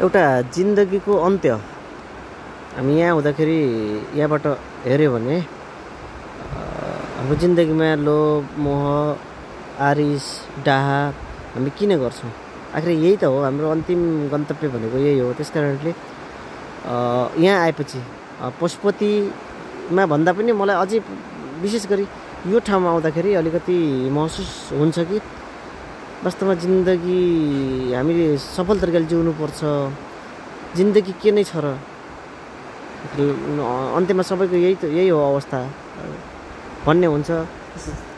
एउटा जिन्दगीको अन्त्य। हामी यहाँ हुँदाखेरि यहाँबाट हेऱ्यो भने हाम्रो जिन्दगीमा लोभ मोह आरिस डाहा हामी किन गर्छौँ? आखिर यही त हो हाम्रो अन्तिम गन्तव्य भनेको, यही हो। त्यस कारणले यहाँ आएपछि पशुपतिमा भन्दा पनि मलाई अझै विशेष गरी यो ठाउँमा आउँदाखेरि अलिकति महसुस हुन्छ कि वास्तवमा जिन्दगी हामीले सफल तरिकाले जिउनुपर्छ। जिन्दगी के नै छ र? अन्त्यमा सबैको यही हो अवस्था भन्ने हुन्छ।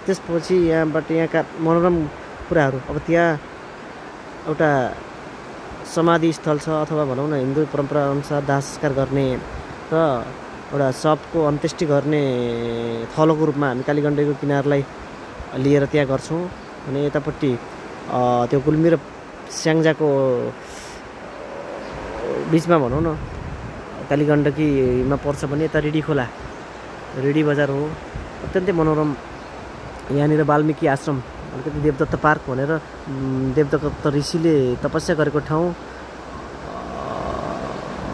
त्यसपछि यहाँका मनोरम कुराहरू, अब त्यहाँ एउटा समाधि स्थल छ, अथवा भनौँ न हिन्दू परम्परा अनुसार दाह संस्कार गर्ने र एउटा शवको अन्त्येष्टि गर्ने थलोको रूपमा हामी कालीगण्डकीको किनारलाई लिएर त्यहाँ गर्छौँ। अनि यतापट्टि त्यो गुल्मी र स्याङ्जाको बिचमा भनौँ न कालीगण्डकीमा पर्छ भने यता रिडी खोला, रिडी बजार हो, अत्यन्तै मनोरम। यहाँनिर वाल्मिकी आश्रम, अलिकति देवदत्त पार्क भनेर देवदत्त ऋषिले तपस्या गरेको ठाउँ।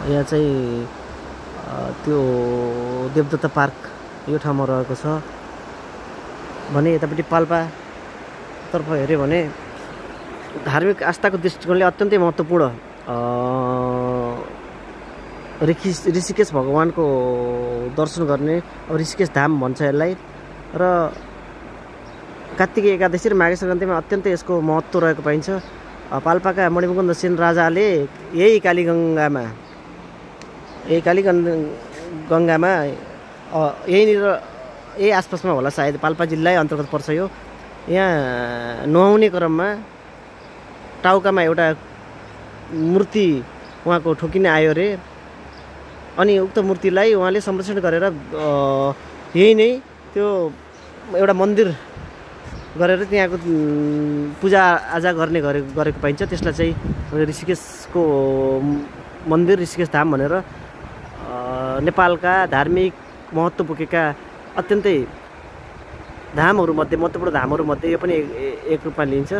यहाँ चाहिँ त्यो देवदत्त पार्क यो ठाउँमा रहेको छ भने यतापट्टि पाल्पातर्फ हेऱ्यो भने धार्मिक आस्थाको दृष्टिकोणले अत्यन्तै महत्त्वपूर्ण ऋषिकेश भगवानको दर्शन गर्ने, अब ऋषिकेश धाम भन्छ यसलाई। र कार्तिके एकादशी र माघे सङ्क्रान्तिमा अत्यन्तै यसको महत्त्व रहेको पाइन्छ। पाल्पाका मणिमुकुन्द सेन राजाले यही कालीगङ्गामा यहीँनिर यही आसपासमा होला सायद, पाल्पा जिल्लै अन्तर्गत पर्छ यो। यहाँ नुहाउने क्रममा टाउकामा एउटा मूर्ति उहाँको ठोकिन आयो अरे। अनि उक्त मूर्तिलाई उहाँले संरक्षण गरेर यही नै त्यो एउटा मन्दिर गरेर त्यहाँको पूजाआजा गरेको पाइन्छ। त्यसलाई चाहिँ ऋषिकेशको मन्दिर, ऋषिकेश धाम भनेर नेपालका धार्मिक महत्त्व बोकेका अत्यन्तै धामहरूमध्ये महत्त्वपूर्ण धामहरूमध्ये यो पनि एक रूपमा लिइन्छ।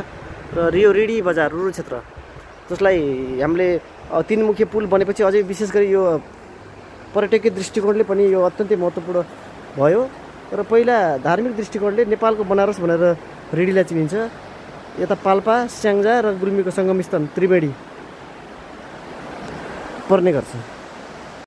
र यो रिडी बजार रुरु क्षेत्र, जसलाई हामीले तीनमुखे पुल बनेपछि अझै विशेष गरी यो पर्यटकीय दृष्टिकोणले पनि यो अत्यन्तै महत्त्वपूर्ण भयो। र पहिला धार्मिक दृष्टिकोणले नेपालको बनारस भनेर रिडीलाई चिनिन्छ। यता पाल्पा, स्याङ्जा र गुल्मीको सङ्गम स्थान त्रिवेणी पर्ने गर्छ।